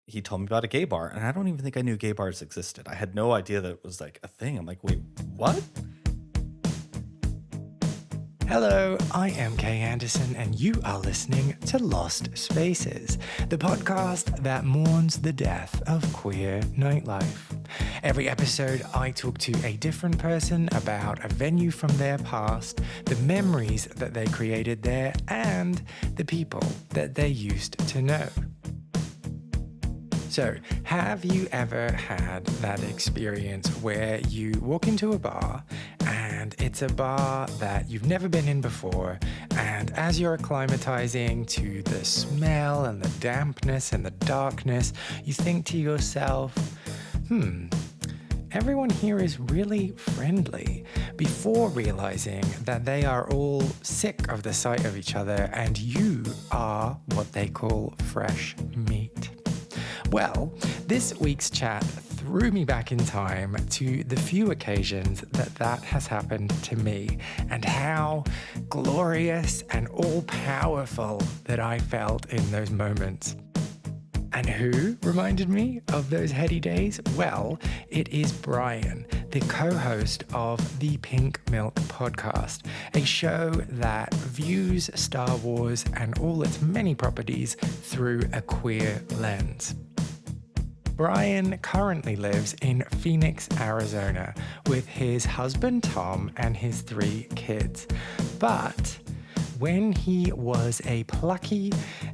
he told me about a gay bar, and I don't even think I knew gay bars existed. I had no idea that it was like a thing. I'm like, wait, what? Hello, I am Kay Anderson, and you are listening to Lost Spaces, the podcast that mourns the death of queer nightlife. Every episode, I talk to a different person about a venue from their past, the memories that they created there, and the people that they used to know. So, have you ever had that experience where you walk into a bar and it's a bar that you've never been in before, and as you're acclimatizing to the smell and the dampness and the darkness, you think to yourself, everyone here is really friendly, before realizing that they are all sick of the sight of each other and you are what they call fresh meat. Well, this week's chat threw me back in time to the few occasions that has happened to me, and how glorious and all-powerful that I felt in those moments. And who reminded me of those heady days? Well, it is Bryan, the co-host of the Pink Milk podcast, a show that views Star Wars and all its many properties through a queer lens. Bryan currently lives in Phoenix, Arizona, with his husband Tom and his 3 kids. But when he was a plucky,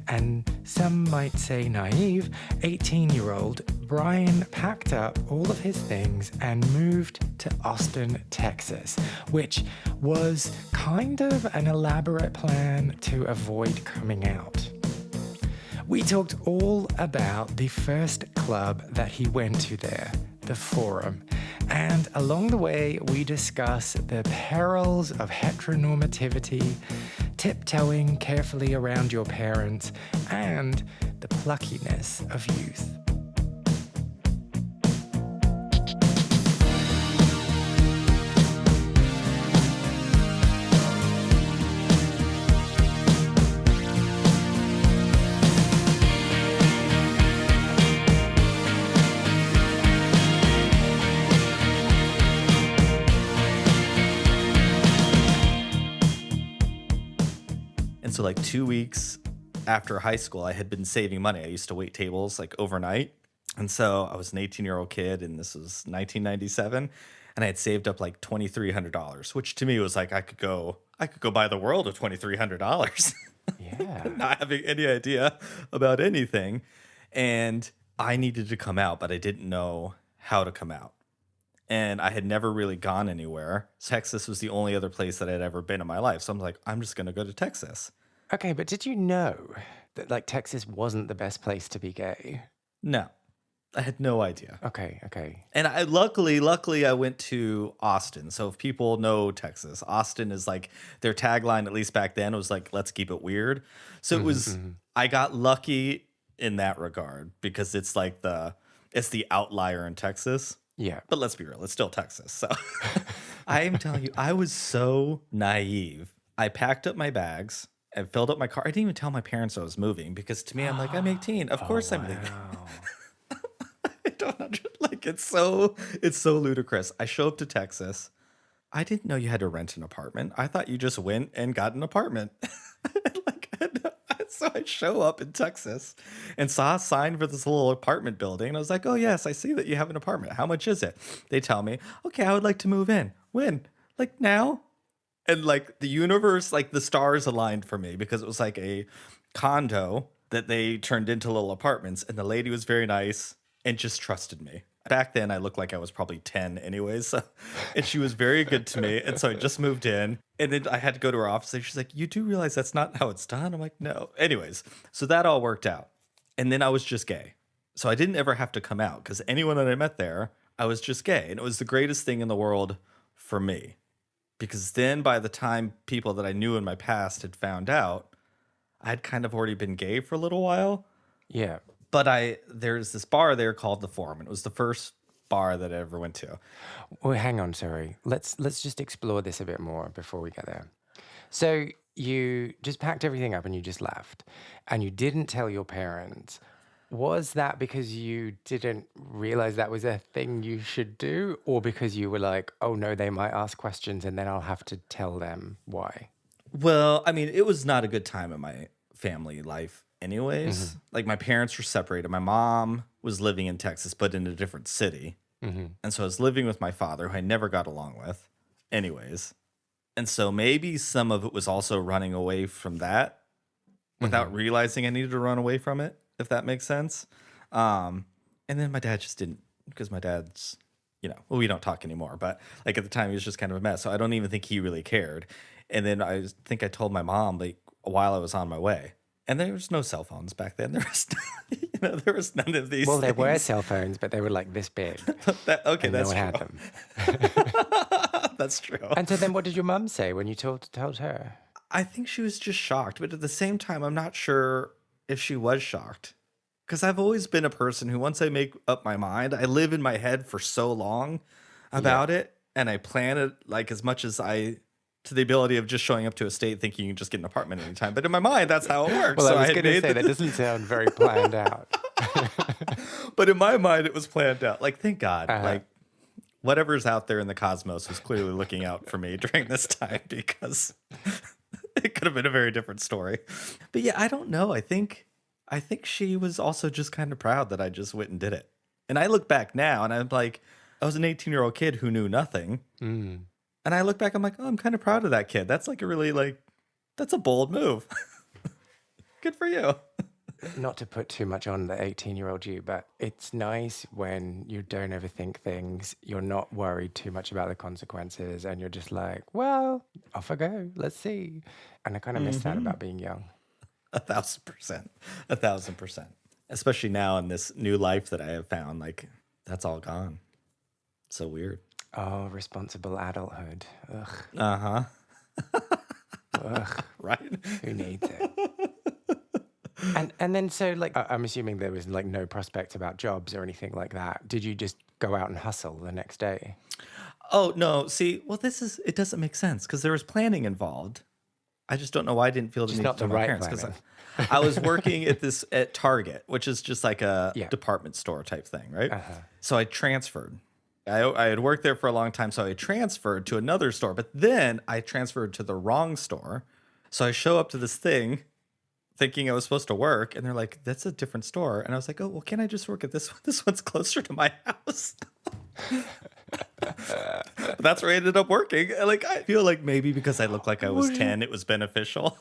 and some might say naive, 18-year-old, Bryan packed up all of his things and moved to Austin, Texas, which was kind of an elaborate plan to avoid coming out. We talked all about the first club that he went to there, the Forum, and along the way we discuss the perils of heteronormativity, tiptoeing carefully around your parents, and the pluckiness of youth. So like 2 weeks after high school, I had been saving money. I used to wait tables like overnight. And so I was an 18-year-old kid, and this was 1997, and I had saved up like $2,300, which to me was like I could go buy the world with $2,300. Yeah. Not having any idea about anything. And I needed to come out, but I didn't know how to come out. And I had never really gone anywhere. Texas was the only other place that I'd ever been in my life. So I'm like, I'm just going to go to Texas. Okay, but did you know that Texas wasn't the best place to be gay? No, I had no idea. Okay. And I luckily I went to Austin. So if people know Texas, Austin is like their tagline, at least back then, was like, let's keep it weird. So it was, I got lucky in that regard because it's like it's the outlier in Texas. Yeah. But let's be real, it's still Texas. So I am telling you, I was so naive. I packed up my bags and filled up my car. I didn't even tell my parents I was moving because to me, I'm like, I'm 18. Of course I'm leaving. I don't like it's so ludicrous. I show up to Texas. I didn't know you had to rent an apartment. I thought you just went and got an apartment. So I show up in Texas and saw a sign for this little apartment building. And I was like, oh, yes, I see that you have an apartment. How much is it? They tell me, okay, I would like to move in. When? Like now? And like the universe, like the stars aligned for me because it was like a condo that they turned into little apartments. And the lady was very nice and just trusted me. Back then, I looked like I was probably 10 anyways. So, and she was very good to me. And so I just moved in. And then I had to go to her office. And she's like, you do realize that's not how it's done? I'm like, no. Anyways, so that all worked out. And then I was just gay. So I didn't ever have to come out because anyone that I met there, I was just gay. And it was the greatest thing in the world for me. Because then by the time people that I knew in my past had found out, I had kind of already been gay for a little while. Yeah. But there's this bar there called the Forum. It was the first bar that I ever went to. Well, hang on, sorry. Let's just explore this a bit more before we get there. So you just packed everything up and you just left, and you didn't tell your parents. Was that because you didn't realize that was a thing you should do, or because you were like, oh no, they might ask questions and then I'll have to tell them why? Well, I mean, it was not a good time in my family life, Mm-hmm. anyways. Like, my parents were separated. My mom was living in Texas, but in a different city. Mm-hmm. And so I was living with my father, who I never got along with, anyways. And so maybe some of it was also running away from that without Mm-hmm. realizing I needed to run away from it, if that makes sense. Um, and then my dad just didn't, because my dad's, well, we don't talk anymore, but like at the time he was just kind of a mess. So I don't even think he really cared. And then think I told my mom like while I was on my way. And there was no cell phones back then. There was, there was none of these Well, there were things. cell phones, but they were like this big Okay, and no that's one true. had them. That's true. And so then what did your mum say when you told her? I think she was just shocked, but at the same time, I'm not sure if she was shocked. Because I've always been a person who, once I make up my mind, I live in my head for so long Yeah. about it, and I plan it like as much as to the ability of just showing up to a state thinking you can just get an apartment anytime. But in my mind, that's how it works. Well, I So was I had going to made say that doesn't sound very planned out. but in my mind, it was planned out. Like, thank God. Uh-huh. Like, whatever's out there in the cosmos was clearly looking out for me during this time because it could have been a very different story. But yeah, I don't know. I think she was also just kind of proud that I just went and did it. And I look back now and I'm like, I was an 18-year-old kid who knew nothing. Mm. And I look back, I'm like, oh, I'm kind of proud of that kid. That's like a really that's a bold move. Good for you. Not to put too much on the 18-year-old you, but it's nice when you don't overthink things. You're not worried too much about the consequences, and you're just like, well, off I go. Let's see. And I kind of miss that about being young. 1,000%. 1,000%. Especially now in this new life that I have found, like that's all gone. So weird. Oh, responsible adulthood. Ugh, Uh-huh. ugh. Right? Who needs it? And then so like I'm assuming there was like no prospect about jobs or anything like that. Did you just go out and hustle the next day? Oh, no. See, well, it doesn't make sense because there was planning involved. I just don't know why I didn't feel the Just need not to tell the my right parents because planning. I was working at Target, which is just like a Yeah. department store type thing, right? Uh-huh. So I transferred. I had worked there for a long time, so I transferred to another store, but then I transferred to the wrong store. So I show up to this thing thinking I was supposed to work, and they're like, "That's a different store." And I was like, "Oh, well, can I just work at this one? This one's closer to my house." But that's where I ended up working. And, like, I feel like maybe because I looked like I was 10, it was beneficial.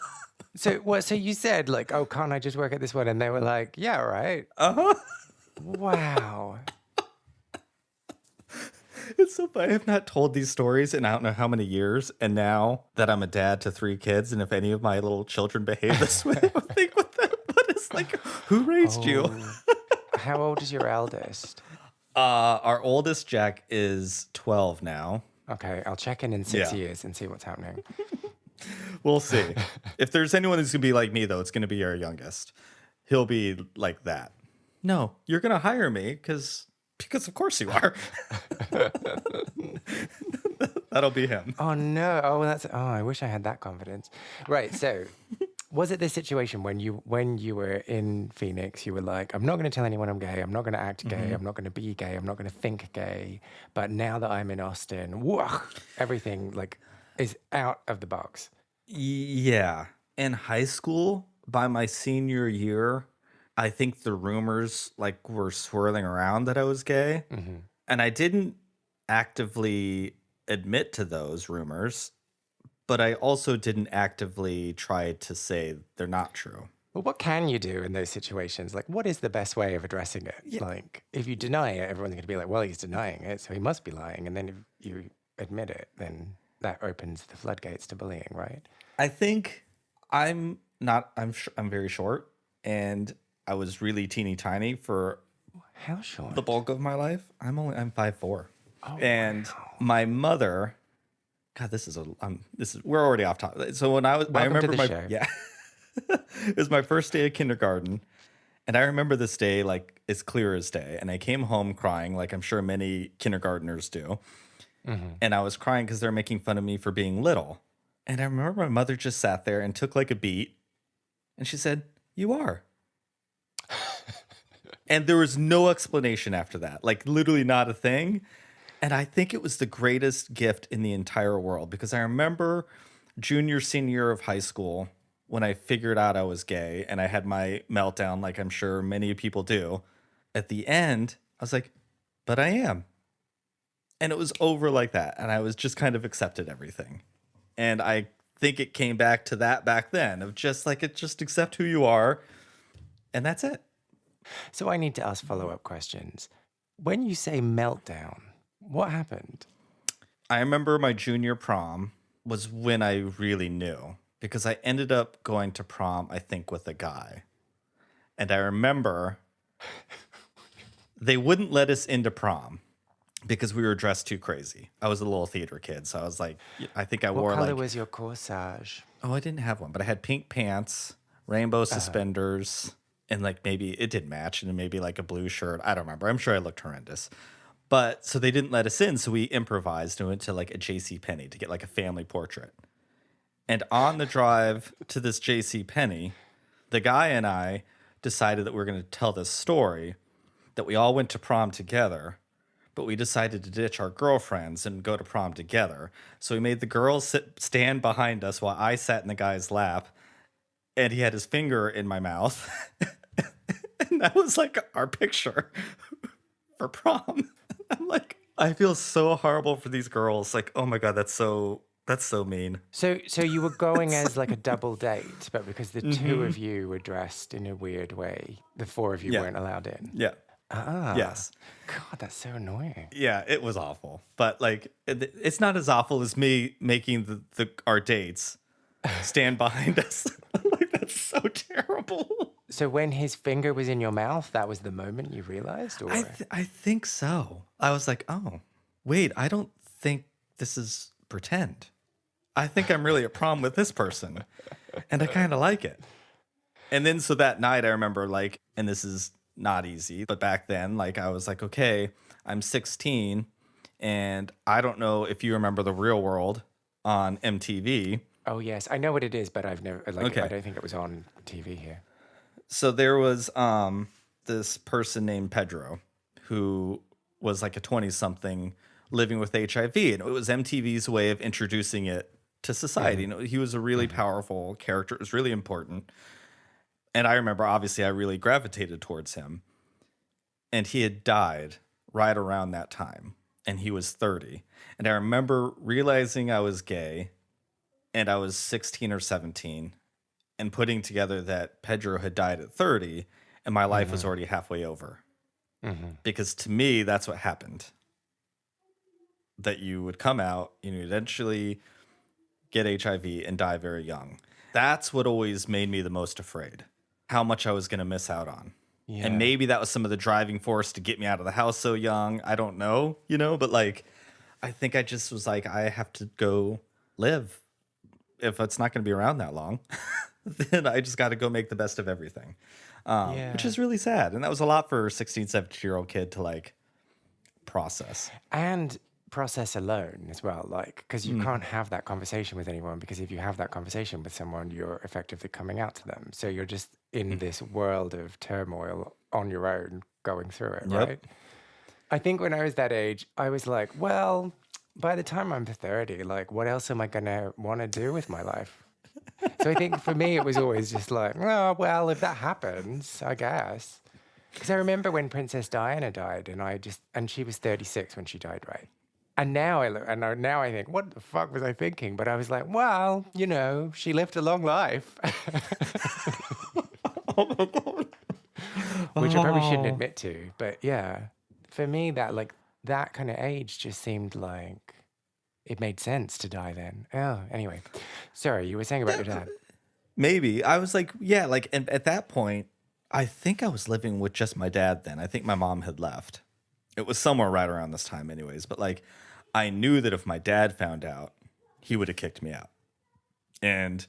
So what? So you said like, oh, can't I just work at this one? And they were like, yeah, right. Uh-huh. Wow. It's so funny. I have not told these stories in I don't know how many years. And now that I'm a dad to 3 kids, and if any of my little children behave this way, I think, what is like, who raised you? Oh. How old is your eldest? Our oldest, Jack, is 12 now. Okay, I'll check in 6 Yeah. years and see what's happening. We'll see. If there's anyone who's going to be like me, though, it's going to be our youngest. He'll be like that. No, you're going to hire me because of course you are. That'll be him. Oh no! I wish I had that confidence. Right. So, was it this situation when you were in Phoenix? You were like, I'm not going to tell anyone I'm gay. I'm not going to act gay. I'm not going to be gay. I'm not going to think gay. But now that I'm in Austin, whoa, everything like is out of the box. Yeah. In high school, by my senior year, I think the rumors like were swirling around that I was gay. Mm-hmm. And I didn't actively admit to those rumors, but I also didn't actively try to say they're not true. Well, what can you do in those situations? Like, what is the best way of addressing it? Yeah. Like, if you deny it, everyone's going to be like, well, he's denying it, so he must be lying. And then if you admit it, then that opens the floodgates to bullying, right? I think I'm not, I'm very short, and I was really teeny tiny for How short? the bulk of my life. I'm 5'4". Oh, And wow. my mother, God, we're already off topic. So when I Welcome to remember the show. yeah, it was my first day of kindergarten. And I remember this day like as clear as day. And I came home crying, like I'm sure many kindergartners do. Mm-hmm. And I was crying because they're making fun of me for being little. And I remember my mother just sat there and took like a beat. And she said, "You are." And there was no explanation after that, like literally not a thing. And I think it was the greatest gift in the entire world because I remember junior, senior year of high school when I figured out I was gay and I had my meltdown, like I'm sure many people do. At the end, I was like, but I am. And it was over like that. And I was just kind of accepted everything. And I think it came back to that back then of just like, it just accept who you are. And that's it. So I need to ask follow-up questions. When you say meltdown, what happened? I remember my junior prom was when I really knew because I ended up going to prom, I think, with a guy. And I remember they wouldn't let us into prom because we were dressed too crazy. I was a little theater kid. So I was like, I think I What wore color like, was your corsage? oh, I didn't have one, but I had pink pants, rainbow suspenders, and like maybe it didn't match, and maybe like a blue shirt. I don't remember. I'm sure I looked horrendous. But so they didn't let us in, so we improvised and went to like a J.C. Penney to get like a family portrait. And on the drive to this J.C. Penney, the guy and I decided that we were going to tell this story that we all went to prom together, but we decided to ditch our girlfriends and go to prom together. So we made the girls stand behind us while I sat in the guy's lap, and he had his finger in my mouth. And that was like our picture for prom. I'm like, I feel so horrible for these girls. Like, oh my God, that's so mean. So you were going as like a double date, but because the two of you were dressed in a weird way, the four of you Yeah. weren't allowed in. Yeah. Ah. Yes. God, that's so annoying. Yeah, it was awful. But like, it's not as awful as me making our dates stand behind us. Like, that's so terrible. So when his finger was in your mouth, that was the moment you realized? Or I think so. I was like, oh, wait, I don't think this is pretend. I think I'm really at prom with this person. And I kind of like it. And then so that night I remember like, and this is not easy, but back then, like I was like, okay, I'm 16 and I don't know if you remember The Real World on MTV. Oh, yes. I know what it is, but I've never, like, Okay. I don't think it was on TV here. So there was this person named Pedro who was like a 20-something living with HIV, and it was MTV's way of introducing it to society. You know, he was a really powerful character. It was really important. And I remember, obviously, I really gravitated towards him. And he had died right around that time, and he was 30. And I remember realizing I was gay, and I was 16 or 17, and putting together that Pedro had died at 30, and my life was already halfway over. Because to me, that's what happened. That you would come out, you would eventually get HIV and die very young. That's what always made me the most afraid. How much I was going to miss out on. Yeah. And maybe that was some of the driving force to get me out of the house so young. I don't know, but like, I think I just was like, I have to go live. If it's not going to be around that long, then I just got to go make the best of everything. Which is really sad. And that was a lot for a 16, 17-year-old kid to like process. And process alone as well, like, because you can't have that conversation with anyone, because if you have that conversation with someone, you're effectively coming out to them. So you're just in this world of turmoil on your own, going through it, Yep. right? I think when I was that age, I was like, well, by the time I'm 30, like, what else am I going to want to do with my life? So I think for me, it was always just like, oh, well, if that happens, I guess. Because I remember when Princess Diana died, and she was 36 when she died, right? And now now I think, what the fuck was I thinking? But I was like, well, she lived a long life. Oh my God. Which I probably shouldn't admit to. But yeah, for me, that kind of age just seemed like it made sense to die then. Oh, anyway. Sorry, you were saying about your dad. Maybe. I was like, yeah, like, and at that point, I think I was living with just my dad then. I think my mom had left. It was somewhere right around this time anyways. But like, I knew that if my dad found out, he would have kicked me out. And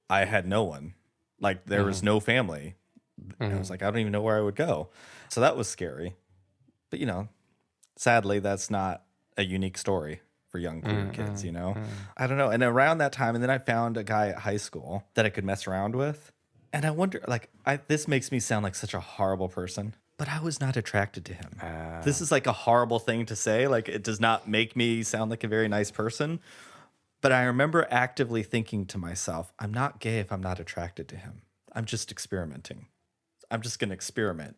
I had no one. Like, there was no family. And I was like, I don't even know where I would go. So that was scary. But, sadly, that's not a unique story for young queer kids, I don't know. And around that time, and then I found a guy at high school that I could mess around with. And I wonder, like, this makes me sound like such a horrible person. but I was not attracted to him. This is like a horrible thing to say. Like, it does not make me sound like a very nice person. But I remember actively thinking to myself, I'm not gay if I'm not attracted to him. I'm just experimenting. I'm just going to experiment.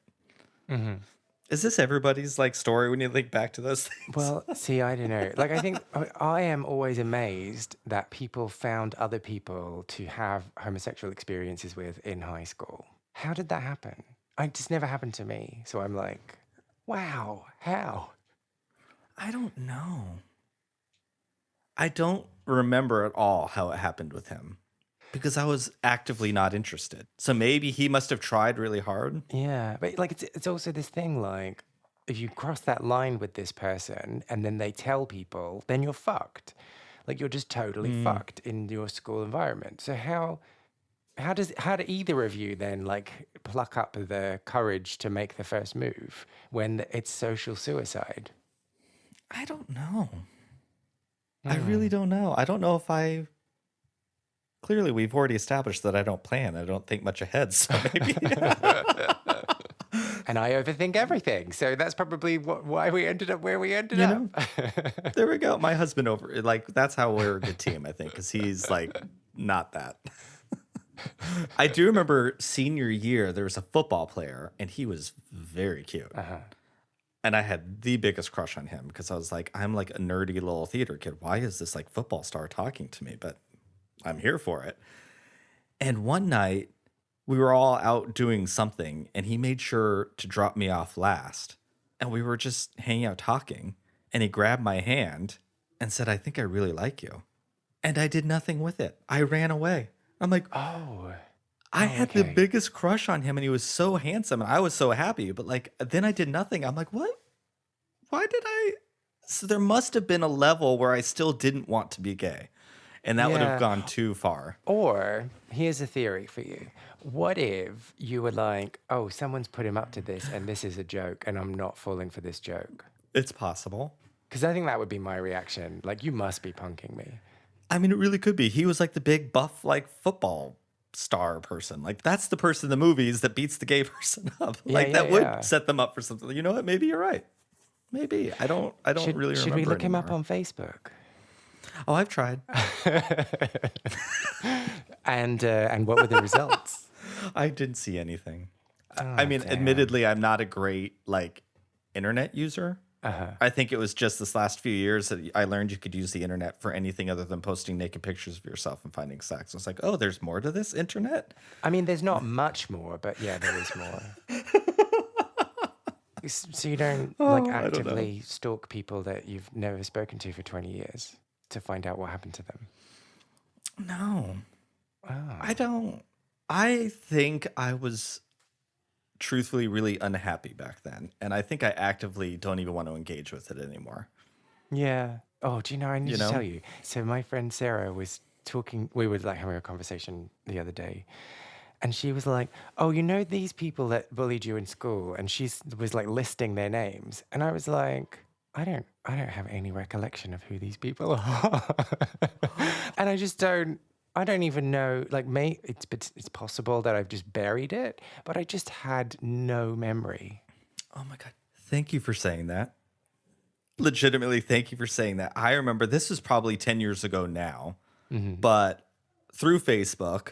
Is this everybody's like story when you think back to those things? Well, see, I don't know. Like, I think I am always amazed that people found other people to have homosexual experiences with in high school. How did that happen? It just never happened to me. So I'm like, wow, how? I don't know. I don't remember at all how it happened with him because I was actively not interested. So maybe he must have tried really hard. Yeah, but like it's also this thing like if you cross that line with this person and then they tell people, then you're fucked. Like you're just totally fucked in your school environment. So how do either of you then like pluck up the courage to make the first move when it's social suicide? I don't know. I really don't know. I don't know if I. Clearly, we've already established that I don't plan. I don't think much ahead. So maybe. And I overthink everything. So that's probably why we ended up where we ended up. There we go. My husband that's how we're a good team, I think, because he's like not that. I do remember senior year, there was a football player and he was very cute. And I had the biggest crush on him because I was like, I'm like a nerdy little theater kid. Why is this like football star talking to me? But I'm here for it. And one night we were all out doing something and he made sure to drop me off last. And we were just hanging out talking. And he grabbed my hand and said, I think I really like you. And I did nothing with it. I ran away. I'm like, I had the biggest crush on him and he was so handsome and I was so happy. But like, then I did nothing. I'm like, what? Why did I? So there must have been a level where I still didn't want to be gay. And that would have gone too far. Or here's a theory for you. What if you were like, oh, someone's put him up to this and this is a joke and I'm not falling for this joke? It's possible. Because I think that would be my reaction. Like, you must be punking me. I mean, it really could be. He was like the big buff, like football star person. Like that's the person in the movies that beats the gay person up. That would set them up for something. You know what? Maybe you're right. Maybe. I don't really remember. Should we look him up anymore. on Facebook? Oh, I've tried. And what were the results? I didn't see anything. I mean, admittedly, I'm not a great like internet user. I think it was just this last few years that I learned you could use the internet for anything other than posting naked pictures of yourself and finding sex. I was like, oh, there's more to this internet? I mean, there's not much more, but yeah, there is more. So you don't actively stalk people that you've never spoken to for 20 years to find out what happened to them? No. Oh. I don't. I think I was truthfully really unhappy back then. And I think I actively don't even want to engage with it anymore. Yeah. Oh, do you know, I need to tell you. So my friend Sarah was talking, we were like having a conversation the other day. And she was like, oh, you know these people that bullied you in school? And she was like listing their names. And I was like, I don't have any recollection of who these people are. And I don't even know, like, it's possible that I've just buried it, but I just had no memory. Oh my God. Thank you for saying that. Legitimately, thank you for saying that. I remember this was probably 10 years ago now, but through Facebook,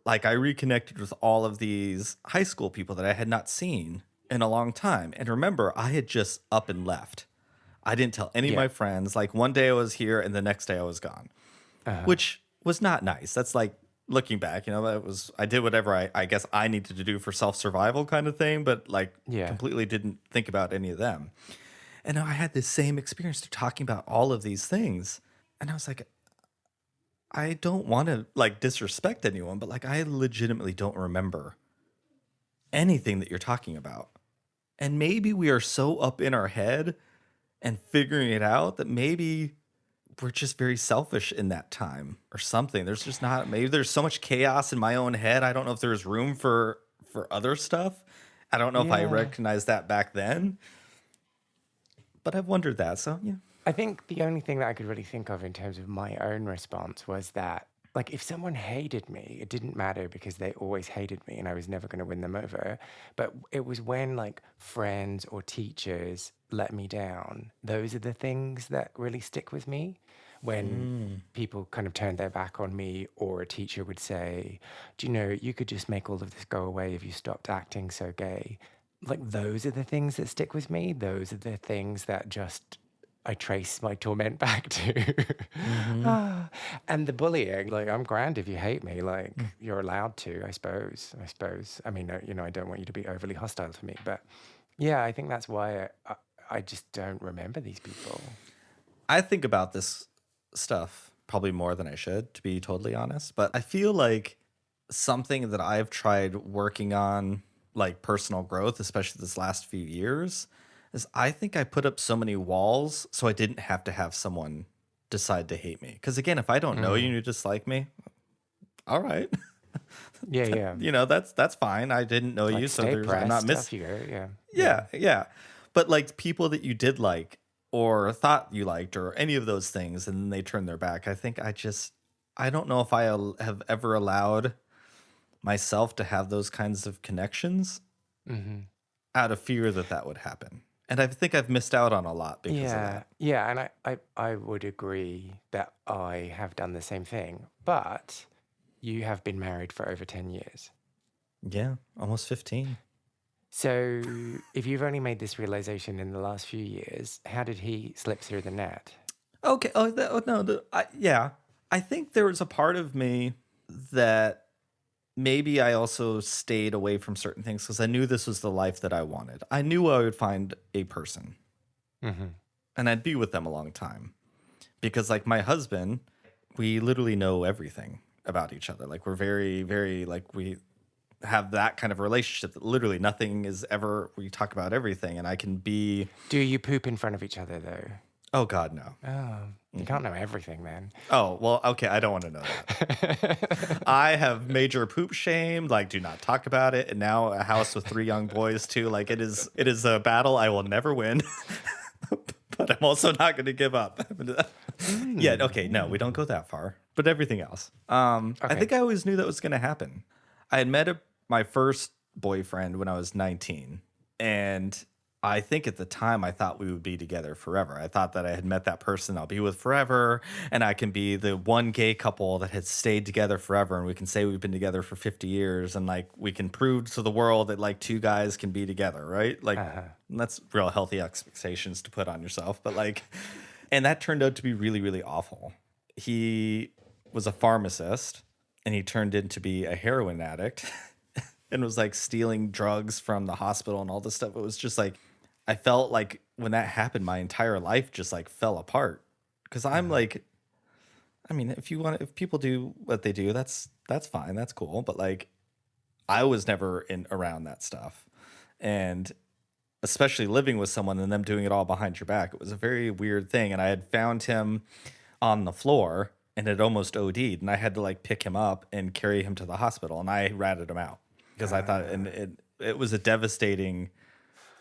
like I reconnected with all of these high school people that I had not seen in a long time. And remember, I had just up and left. I didn't tell any of my friends. Like one day I was here and the next day I was gone, which was not nice. That's like looking back, I did whatever I guess I needed to do for self-survival kind of thing, but like completely didn't think about any of them. And I had this same experience. They're talking about all of these things. And I was like, I don't want to like disrespect anyone, but like I legitimately don't remember anything that you're talking about. And maybe we are so up in our head and figuring it out that maybe we're just very selfish in that time or something. There's just not, maybe there's so much chaos in my own head. I don't know if there's room for other stuff. I don't know if I recognized that back then, but I've wondered that. So, yeah. I think the only thing that I could really think of in terms of my own response was that Like, if someone hated me, it didn't matter because they always hated me and I was never going to win them over. But it was when, like, friends or teachers let me down. Those are the things that really stick with me. When Mm. people kind of turned their back on me, or a teacher would say, "Do you know, you could just make all of this go away if you stopped acting so gay." Like, those are the things that stick with me. Those are the things that just I trace my torment back to. Hmm. Ah, and the bullying, like, I'm grand if you hate me. Like, you're allowed to, I suppose. I suppose. I mean, I don't want you to be overly hostile to me, but yeah, I think that's why I just don't remember these people. I think about this stuff probably more than I should, to be totally honest. But I feel like something that I've tried working on, like personal growth, especially this last few years, is I think I put up so many walls so I didn't have to have someone decide to hate me. Because again, if I don't know you and Mm. you dislike me, all right. Yeah, yeah. That's fine. I didn't know you, Like, so stay there's I'm not pressed. miss Off you go. Yeah, yeah. yeah, yeah. But like people that you did like or thought you liked or any of those things and then they turn their back. I don't know if have ever allowed myself to have those kinds of connections Hmm. out of fear that that would happen. And I think I've missed out on a lot because of Yeah, that. yeah, and I would agree that I have done the same thing, but you have been married for over 10 years. Yeah, almost 15. So if you've only made this realization in the last few years, how did he slip through the net? Okay. Oh no, yeah. I think there was a part of me that maybe I also stayed away from certain things because I knew this was the life that I wanted. I knew I would find a person Hmm. and I'd be with them a long time because, like, my husband, we literally know everything about each other. Like, we're very, very, like, we have that kind of relationship that literally nothing is ever, we talk about everything and I can be, Do you poop in front of each other though? oh, God, no. Oh, you can't know everything then. Oh, well, okay. I don't want to know that. I have major poop shame. Like, do not talk about it. And now a house with 3 young boys too. Like, it is a battle I will never win, but I'm also not going to give up. Yeah. Okay. No, we don't go that far. But everything else, I Okay. think I always knew that was going to happen. I had met my first boyfriend when I was 19, and I think at the time I thought we would be together forever. I thought that I had met that person I'll be with forever, and I can be the one gay couple that has stayed together forever, and we can say we've been together for 50 years, and like we can prove to the world that like two guys can be together, right? Like Uh-huh. that's real healthy expectations to put on yourself, but like, and that turned out to be really, really awful. He was a pharmacist, and he turned into be a heroin addict. And was like stealing drugs from the hospital and all this stuff. It was just like I felt like when that happened, my entire life just like fell apart. Because I'm Uh-huh. like, I mean, if people do what they do, that's fine, that's cool. But like, I was never in around that stuff, and especially living with someone and them doing it all behind your back, it was a very weird thing. And I had found him on the floor and had almost OD'd, and I had to like pick him up and carry him to the hospital, and I ratted him out because I thought, and Uh, it was a devastating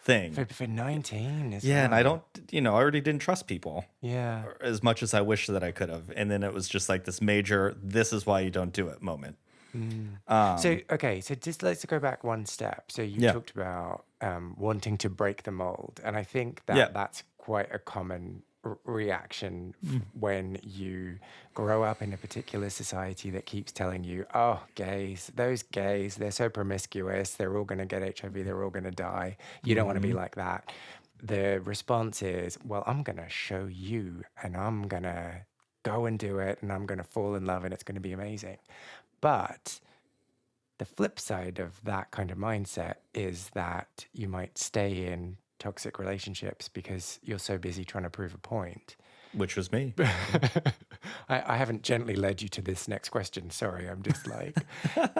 thing. for 19 as Yeah, and I well. don't, I already didn't trust people Yeah. as much as I wish that I could have. And then it was just like this major, this is why you don't do it moment. Mm. So, Um, okay, so just let's go back one step. So you yeah, talked about wanting to break the mold, and I think yeah, that that's quite a common reaction mm, when you grow up in a particular society that keeps telling you, "Oh, gays, those gays, they're so promiscuous, they're all going to get HIV, they're all going to die. You don't want to be mhm, like that." The response is, "Well, I'm going to show you, and I'm going to go and do it, and I'm going to fall in love, and it's going to be amazing." But the flip side of that kind of mindset is that you might stay in toxic relationships because you're so busy trying to prove a point. which was me. I haven't gently led you to this next question. Sorry, I'm just like,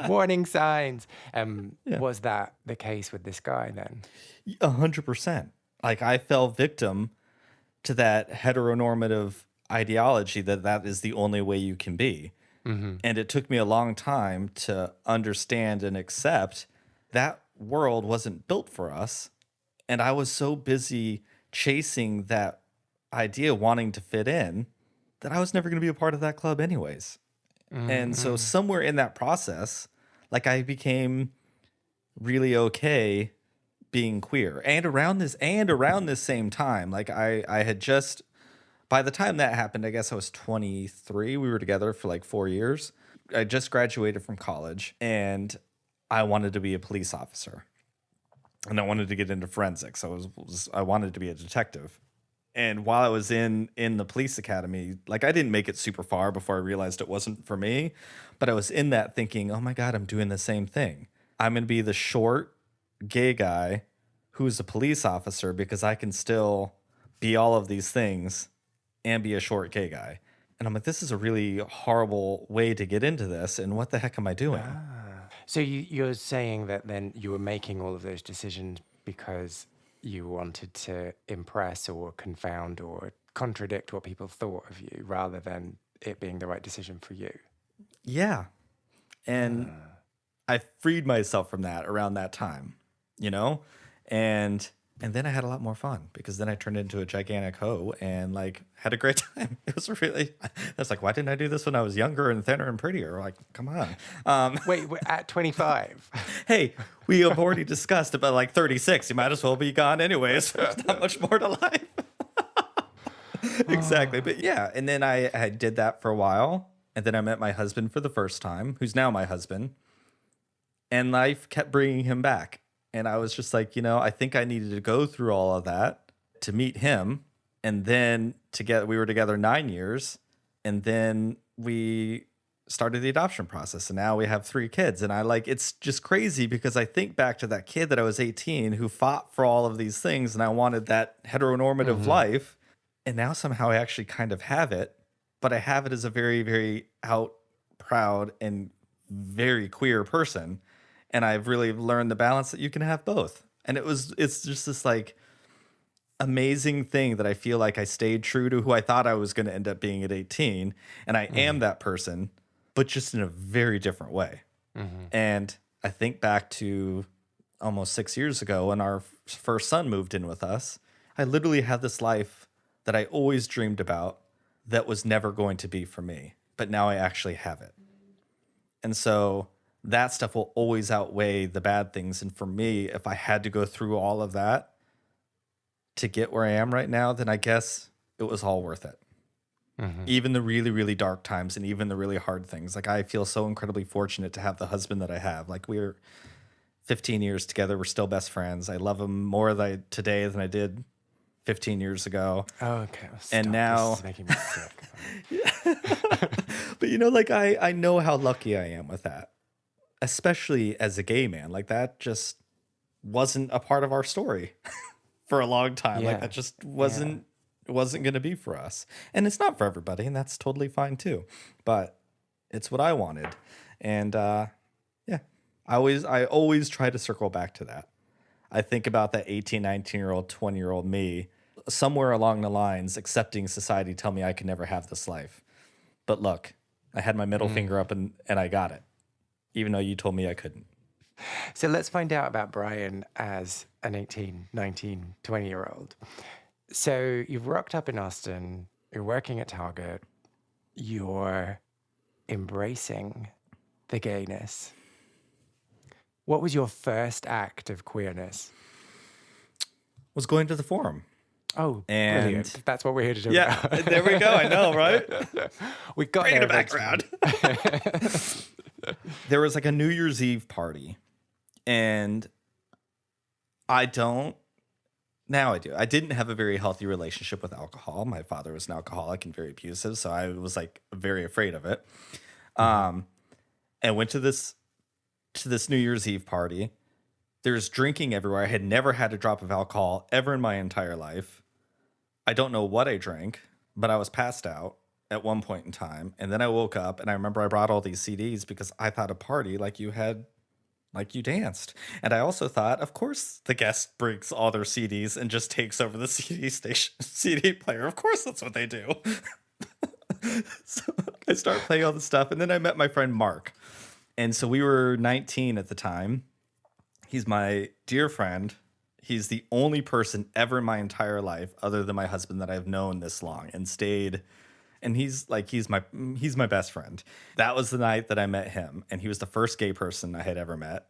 warning signs. Yeah, Was that the case with this guy then? 100%. Like I fell victim to that heteronormative ideology that that is the only way you can be. Mm-hmm. And it took me a long time to understand and accept that world wasn't built for us. And I was so busy chasing that idea, wanting to fit in, that I was never going to be a part of that club, anyways. And so Mm-mm. somewhere in that process, like I became really okay being queer. And around this same time, like I had just by the time that happened, I guess I was 23. We were together for like 4 years. I just graduated from college and I wanted to be a police officer. And I wanted to get into forensics. I wanted to be a detective. And while I was in the police academy, like I didn't make it super far before I realized it wasn't for me, but I was in that thinking, "Oh my god, I'm doing the same thing. I'm going to be the short gay guy who's a police officer because I can still be all of these things and be a short gay guy." And I'm like, this is a really horrible way to get into this, and what the heck am I doing? So you're saying that then you were making all of those decisions because you wanted to impress or confound or contradict what people thought of you rather than it being the right decision for you. Yeah. And I freed myself from that around that time, you know? And then I had a lot more fun because then I turned into a gigantic hoe and like had a great time. It was really I was like, why didn't I do this when I was younger and thinner and prettier? Like, come on. Wait, at 25? Hey, we have already discussed about like 36. You might as well be gone anyways. There's not much more to life. Exactly. But yeah, and then I did that for a while. And then I met my husband for the first time, who's now my husband. And life kept bringing him back. And I was just like, I think I needed to go through all of that to meet him. And then together, we were together 9 years. And then we started the adoption process. And now we have 3 kids. And it's just crazy because I think back to that kid that I was 18 who fought for all of these things. And I wanted that heteronormative life. And now somehow I actually kind of have it. But I have it as a very, very out, proud, and very queer person. And I've really learned the balance that you can have both. And it's just this like amazing thing that I feel like I stayed true to who I thought I was going to end up being at 18. And I am that person, but just in a very different way. And I think back to almost 6 years ago when our first son moved in with us. I literally had this life that I always dreamed about that was never going to be for me, but now I actually have it. And so that stuff will always outweigh the bad things. And for me, if I had to go through all of that to get where I am right now, then I guess it was all worth it. Even the really, really dark times and even the really hard things. Like I feel so incredibly fortunate to have the husband that I have. Like we're 15 years together. We're still best friends. I love him more today than I did 15 years ago. Oh, okay. Oh, stop. And now, This is making me sick. but like I know how lucky I am with that, especially as a gay man. Like that just wasn't a part of our story for a long time. Like Yeah. that just wasn't going to be for us. And it's not for everybody, and that's totally fine too. But it's what I wanted. And yeah, I always try to circle back to that. I think about that 18, 19-year-old, 20-year-old me somewhere along the lines accepting society tell me I could never have this life. But look, I had my middle finger up and I got it, even though you told me I couldn't. So let's find out about Bryan as an 18, 19, 20-year-old. So you've rocked up in Austin, you're working at Target, you're embracing the gayness. What was your first act of queerness? Was going to the forum. Oh, And- brilliant. That's what we're here to talk Yeah, about. there we go. I know, right? We got Bring there in the background. There was like a New Year's Eve party, and now I do. I didn't have a very healthy relationship with alcohol. My father was an alcoholic and very abusive, so I was like very afraid of it. And went to this New Year's Eve party. There's drinking everywhere. I had never had a drop of alcohol ever in my entire life. I don't know what I drank, but I was passed out at one point in time. And then I woke up and I remember I brought all these CDs because I thought a party like you danced. And I also thought, of course, the guest brings all their CDs and just takes over the CD player. Of course, that's what they do. So I start playing all this stuff. And then I met my friend Mark. And so we were 19 at the time. He's my dear friend. He's the only person ever in my entire life, other than my husband, that I've known this long and stayed And he's my best friend. That was the night that I met him, and he was the first gay person I had ever met.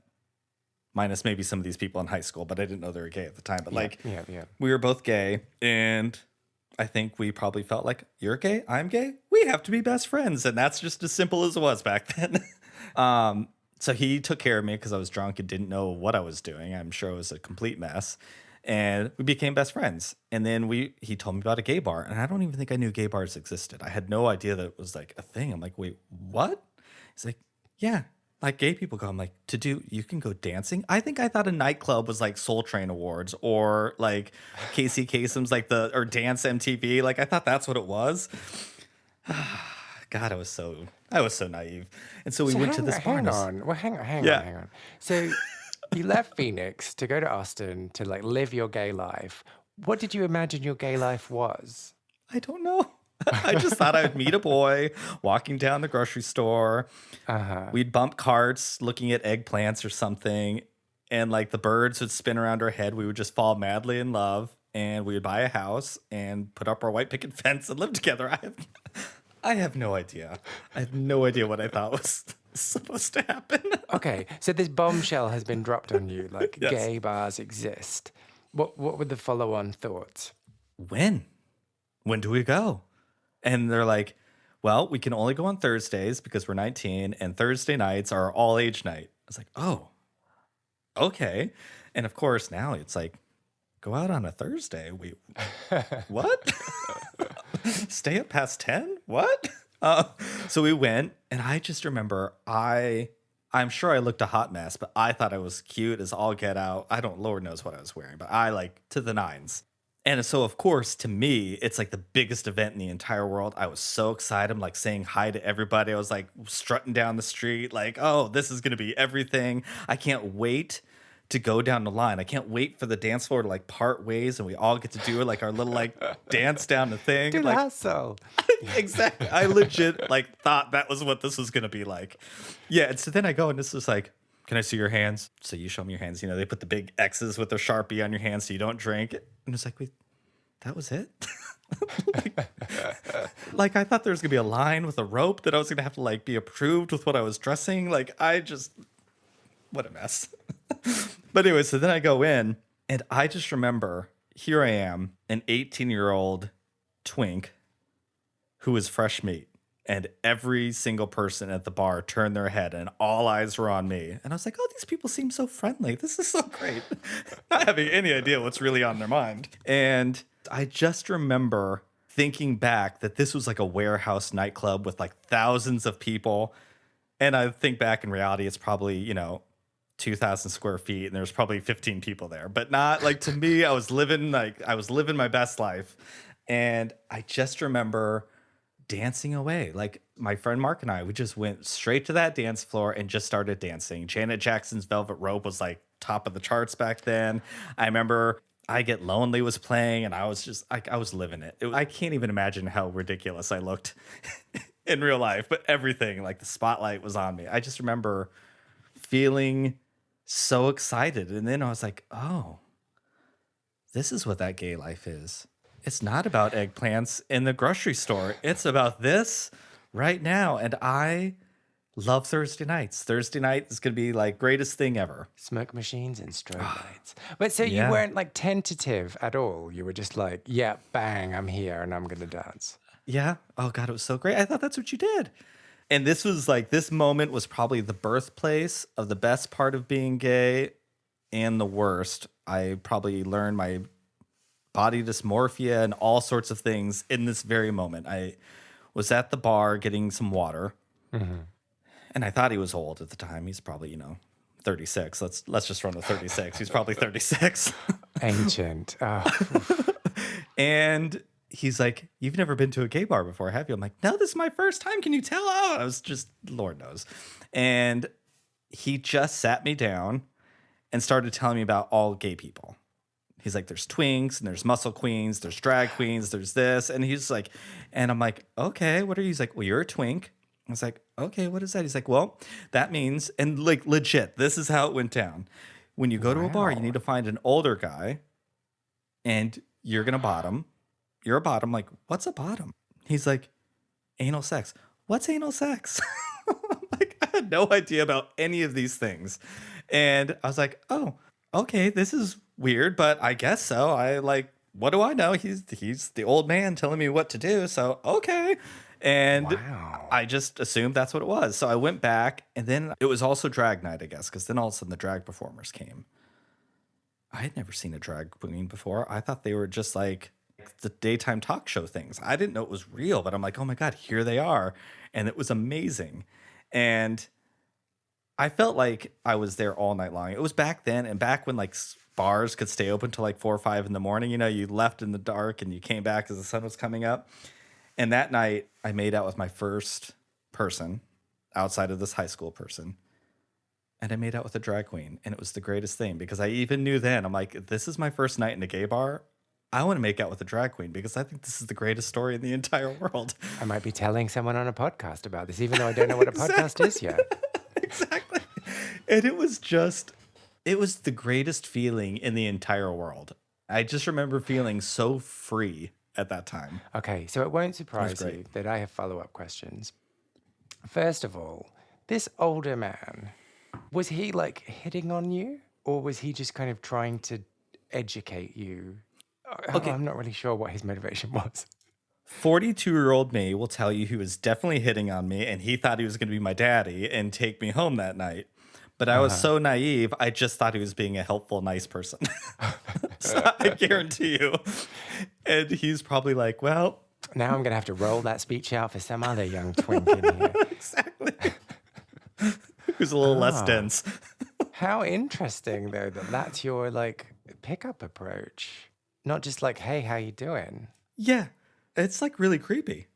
Minus maybe some of these people in high school, but I didn't know they were gay at the time. But Yeah. we were both gay, and I think we probably felt like, you're gay, I'm gay, we have to be best friends. And that's just as simple as it was back then. So he took care of me because I was drunk and didn't know what I was doing. I'm sure it was a complete mess. And we became best friends. And then he told me about a gay bar. And I don't even think I knew gay bars existed. I had no idea that it was like a thing. I'm like, wait, what? He's like, yeah, like gay people go. I'm like, you can go dancing? I think I thought a nightclub was like Soul Train Awards or like Casey Kasem's or Dance MTV. Like I thought that's what it was. God, I was so naive. And so we went to this bar. Hang on. Well, hang on. So you left Phoenix to go to Austin to like live your gay life. What did you imagine your gay life was? I don't know. I just thought I would meet a boy walking down the grocery store. We'd bump carts looking at eggplants or something. And like the birds would spin around our head. We would just fall madly in love. And we would buy a house and put up our white picket fence and live together. I have no idea. I have no idea what I thought was supposed to happen. Okay, so this bombshell has been dropped on you, like Yes. gay bars exist. What were the follow-on thoughts? When do we go? And they're like, well, we can only go on Thursdays because we're 19, and Thursday nights are all age night. I was like, oh, okay. And of course, now it's like, go out on a Thursday. What? Stay up past 10? What? So we went, and I just remember I'm sure I looked a hot mess, but I thought I was cute as all get out. Lord knows what I was wearing, but I like to the nines. And so, of course, to me, it's like the biggest event in the entire world. I was so excited. I'm like saying hi to everybody. I was like strutting down the street, like, oh, this is going to be everything. I can't wait to go down the line. I can't wait for the dance floor to like part ways and we all get to do like our little like dance down the thing. Do like, hustle. Exactly. I legit like thought that was what this was going to be like. Yeah. And so then I go and this was like, can I see your hands? So you show me your hands. You know, they put the big X's with their Sharpie on your hands so you don't drink. And it's like, wait, that was it? like I thought there was going to be a line with a rope that I was going to have to like be approved with what I was dressing. Like what a mess. But anyway, so then I go in and I just remember here I am, an 18-year-old twink who is fresh meat. And every single person at the bar turned their head and all eyes were on me. And I was like, oh, these people seem so friendly. This is so great. Not having any idea what's really on their mind. And I just remember thinking back that this was like a warehouse nightclub with like thousands of people. And I think back in reality, it's probably, 2,000 square feet and there's probably 15 people there. But not like to me, I was living my best life. And I just remember dancing away. Like my friend Mark and I, we just went straight to that dance floor and just started dancing. Janet Jackson's Velvet Rope was like top of the charts back then. I remember I Get Lonely was playing and I was just I was living it. I can't even imagine how ridiculous I looked in real life, but everything, like the spotlight was on me. I just remember feeling so excited. And then I was like, oh, this is what that gay life is. It's not about eggplants in the grocery store. It's about this right now. And I love Thursday nights. Thursday night is going to be like greatest thing ever. Smoke machines and strobe lights. But so Yeah. you weren't like tentative at all. You were just like, yeah, bang, I'm here and I'm going to dance. Yeah. Oh God, it was so great. I thought that's what you did. And this was like, this moment was probably the birthplace of the best part of being gay and the worst. I probably learned my body dysmorphia and all sorts of things in this very moment. I was at the bar getting some water, and I thought he was old at the time. He's probably 36. Let's just run with 36. He's probably 36. Ancient. Oh. And he's like, "You've never been to a gay bar before, have you?" I'm like, "No, this is my first time. Can you tell?" Oh, I was just, Lord knows. And he just sat me down and started telling me about all gay people. He's like, there's twinks and there's muscle queens, there's drag queens, there's this. And he's like, and I'm like, okay, what are you? He's like, well, you're a twink. I was like, okay, what is that? He's like, well, that means, and like legit, this is how it went down. When you go to a bar, you need to find an older guy and you're going to bottom. You're a bottom. Like, what's a bottom? He's like, anal sex. What's anal sex? Like, I had no idea about any of these things. And I was like, oh, okay, this is weird, but I guess so. I like, what do I know? He's the old man telling me what to do. So, okay. And Wow. I just assumed that's what it was. So I went back, and then it was also drag night, I guess, because then all of a sudden the drag performers came. I had never seen a drag queen before. I thought they were just like the daytime talk show things. I didn't know it was real, but I'm like, oh my God, here they are. And it was amazing. And I felt like I was there all night long. It was back then, and back when like bars could stay open till like 4 or 5 in the morning. You know, you left in the dark and you came back as the sun was coming up. And that night, I made out with my first person outside of this high school person. And I made out with a drag queen. And it was the greatest thing because I even knew then, I'm like, this is my first night in a gay bar. I want to make out with a drag queen because I think this is the greatest story in the entire world. I might be telling someone on a podcast about this, even though I don't know what a podcast is yet. Exactly. And it was the greatest feeling in the entire world. I just remember feeling so free at that time. Okay, so it won't surprise great. you that I have follow-up questions. First of all, this older man, was he like hitting on you, or was he just kind of trying to educate you? Okay. I'm not really sure what his motivation was. 42-year-old me will tell you he was definitely hitting on me and he thought he was going to be my daddy and take me home that night. But I was so naive, I just thought he was being a helpful, nice person. So I guarantee you. And he's probably like, well, Now I'm going to have to roll that speech out for some other young twink in here. exactly. Who's a little less dense. How interesting, though, that that's your like pickup approach. Not just like, hey, how you doing? Yeah. It's like really creepy.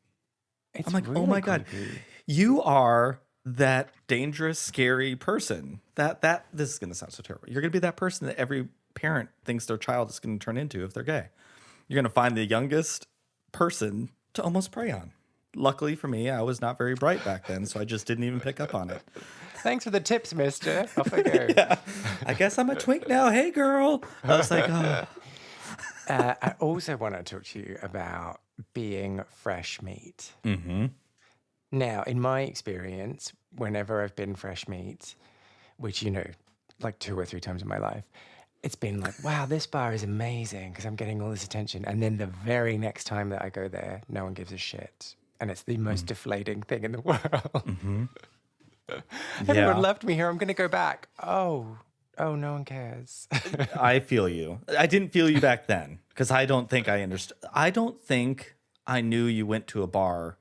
It's I'm like, oh really my God, creepy. you are that dangerous, scary person. This is going to sound so terrible. You're going to be that person that every parent thinks their child is going to turn into if they're gay. You're going to find the youngest person to almost prey on. Luckily for me, I was not very bright back then, so I just didn't even pick up on it. Thanks for the tips, mister. Off I go. Yeah. I guess I'm a twink now. Hey, girl. I was like, oh. I also want to talk to you about being fresh meat. Mm-hmm. Now, in my experience, whenever I've been fresh meat, which, you know, like 2 or 3 times in my life, it's been like, wow, this bar is amazing because I'm getting all this attention. And then the very next time that I go there, no one gives a shit. And it's the most deflating thing in the world. Mm-hmm. Everyone left me here. I'm going to go back. Oh, no one cares. I feel you. I didn't feel you back then because I don't think I understood. I don't think I knew you went to a bar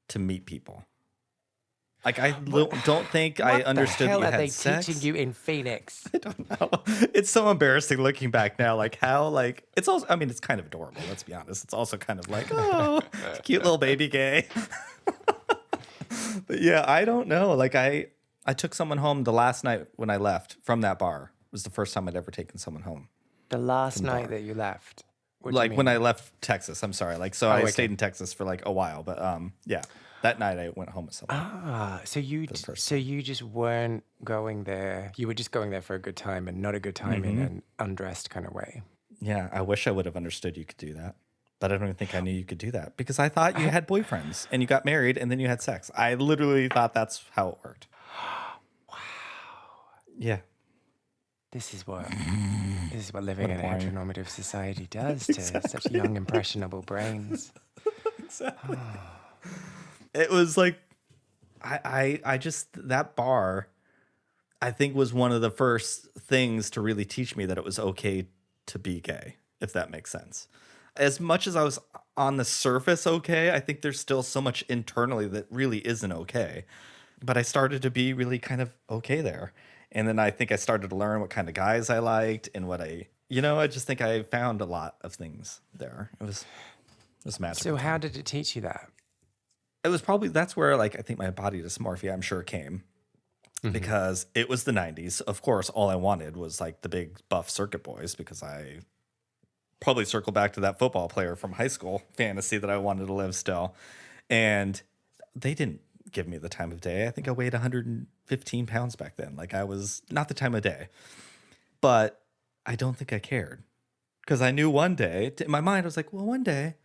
to meet people. Like, I don't think I understood What that the hell you are had they sex. teaching you in Phoenix? I don't know. It's so embarrassing looking back now. Like, how, like, it's also, I mean, it's kind of adorable. Let's be honest. It's also kind of like, oh, cute little baby gay. But yeah, I don't know. Like, I took someone home the last night when I left from that bar. It was the first time I'd ever taken someone home. The last night that you left. What do you Like mean? when I left Texas. I'm sorry. Like, so I okay. stayed in Texas for like a while, but yeah, that night I went home with someone. So you just weren't going there. You were just going there for a good time and not a good time in an undressed kind of way. Yeah, I wish I would have understood you could do that. But I don't even think I knew you could do that because I thought you had boyfriends and you got married and then you had sex. I literally thought that's how it worked. Wow. Yeah. This is what living in a boring. heteronormative society does to such young, impressionable brains. Exactly. It was like I just that bar I think was one of the first things to really teach me that it was okay to be gay, if that makes sense. As much as I was on the surface okay, I think there's still so much internally that really isn't okay. But I started to be really kind of okay there. And then I think I started to learn what kind of guys I liked and what I just think I found a lot of things there. It was magical. So how did it teach you that? It was probably, that's where like I think my body dysmorphia I'm sure came. Because it was the 90s. Of course, all I wanted was like the big buff circuit boys because I probably circle back to that football player from high school fantasy that I wanted to live still. And they didn't give me the time of day. I think I weighed 115 pounds back then. Like I was not the time of day. But I don't think I cared. Because I knew one day, in my mind, I was like, well, one day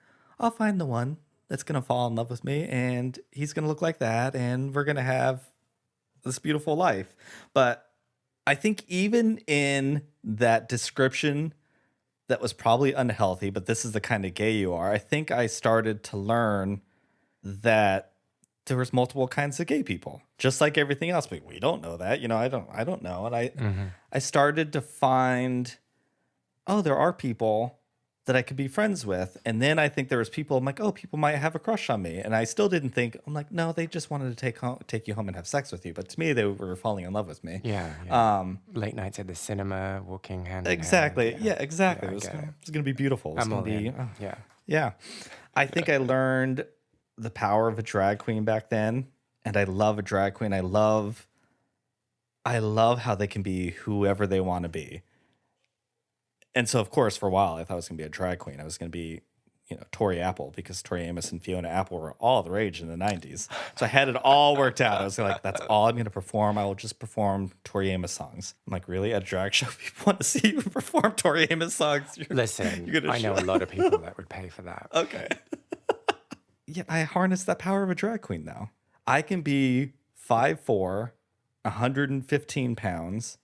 I'll find the one that's going to fall in love with me, and he's going to look like that, and we're going to have this beautiful life. But I think even in that description that was probably unhealthy, but this is the kind of gay you are, I think I started to learn that there was multiple kinds of gay people, just like everything else. But we don't know that, I don't know. And I started to find, oh, there are people that I could be friends with. And then I think there was people, I'm like, oh, people might have a crush on me. And I still didn't think, I'm like, no, they just wanted to take you home and have sex with you. But to me, they were falling in love with me. Yeah. Late nights at the cinema, walking hand in hand. Exactly. Yeah, exactly. Yeah, It was I get it. going to be beautiful. It was I'm going all to be, in. Yeah. yeah. I think I learned the power of a drag queen back then. And I love a drag queen. I love how they can be whoever they want to be. And so, of course, for a while, I thought I was going to be a drag queen. I was going to be, Tori Apple, because Tori Amos and Fiona Apple were all the rage in the 90s. So I had it all worked out. I was like, that's all I'm going to perform. I will just perform Tori Amos songs. I'm like, really? At a drag show, people want to see you perform Tori Amos songs? Listen, I know a lot of people that would pay for that. Okay. Yeah, I harness that power of a drag queen now. I can be 5'4", 115 pounds,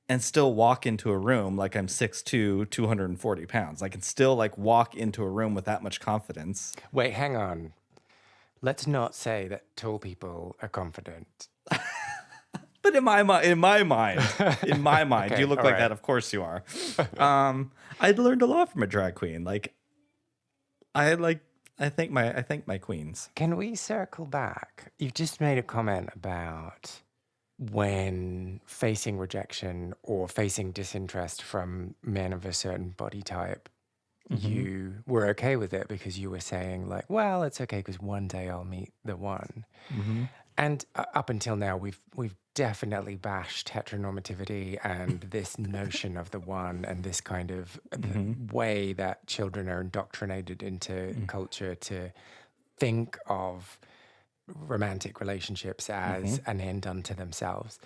and still walk into a room like I'm 6'2", 240 pounds. I can still walk into a room with that much confidence. Wait, hang on. Let's not say that tall people are confident. But in my mind, Okay, you look all like right. that. Of course you are. I learned a lot from a drag queen. I thank my queens. Can we circle back? You've just made a comment about when facing rejection or facing disinterest from men of a certain body type, you were okay with it because you were saying well, it's okay because one day I'll meet the one. And up until now, we've definitely bashed heteronormativity and this notion of the one and this kind of the way that children are indoctrinated into culture to think of romantic relationships as an end unto themselves.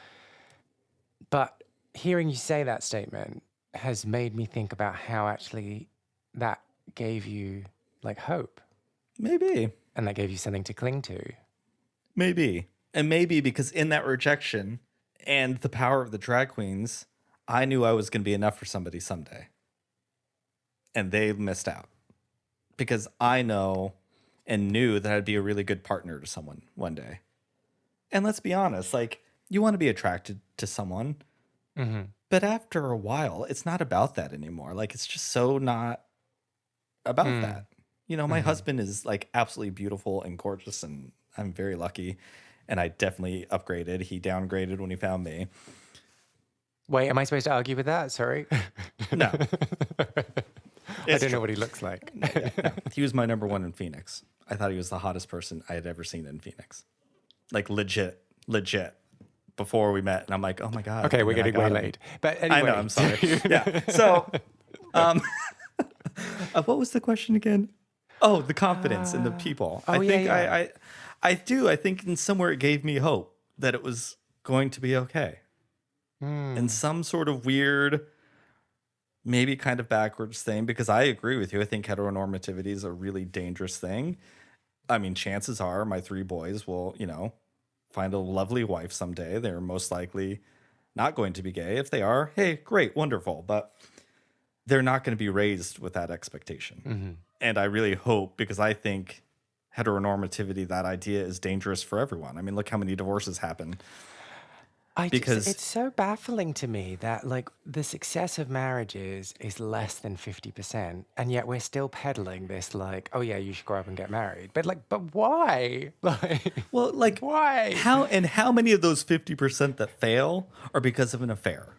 But hearing you say that statement has made me think about how actually that gave you hope, Maybe. and that gave you something to cling to. Maybe. And maybe because in that rejection and the power of the drag queens, I knew I was going to be enough for somebody someday. And they missed out. Because I know and knew that I'd be a really good partner to someone one day. And let's be honest, you want to be attracted to someone. But after a while, it's not about that anymore. It's just so not about that. My husband is absolutely beautiful and gorgeous, and I'm very lucky. And I definitely upgraded. He downgraded when he found me. Wait, am I supposed to argue with that? Sorry. No. I don't know what he looks like. No. He was my number one in Phoenix. I thought he was the hottest person I had ever seen in Phoenix. Legit. Before we met. And I'm like, oh my God. Okay, And we're then I getting way got him. late. But anyway. I know, I'm sorry. Yeah. So, what was the question again? Oh, the confidence in the people. I think yeah. I do. I think in somewhere it gave me hope that it was going to be okay. In some sort of weird, maybe kind of backwards thing, because I agree with you. I think heteronormativity is a really dangerous thing. I mean, chances are my 3 boys will, find a lovely wife someday. They're most likely not going to be gay. If they are, hey, great, wonderful. But they're not going to be raised with that expectation. And I really hope, because I think heteronormativity, that idea is dangerous for everyone. I mean, look how many divorces happen. It's so baffling to me that the success of marriages is less than 50%, and yet we're still peddling this oh yeah, you should grow up and get married. But but why? Well, why? How many of those 50% that fail are because of an affair?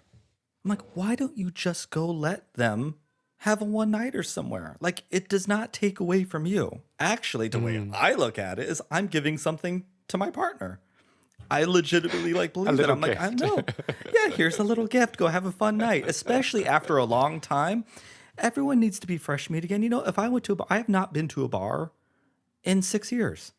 I'm like, why don't you just go let them have a one-nighter somewhere? It does not take away from you. Actually, the way I look at it is I'm giving something to my partner. I legitimately believe that. I'm I know. Yeah, here's a little gift. Go have a fun night. Especially after a long time. Everyone needs to be fresh meat again. If I went to a bar, I have not been to a bar in 6 years.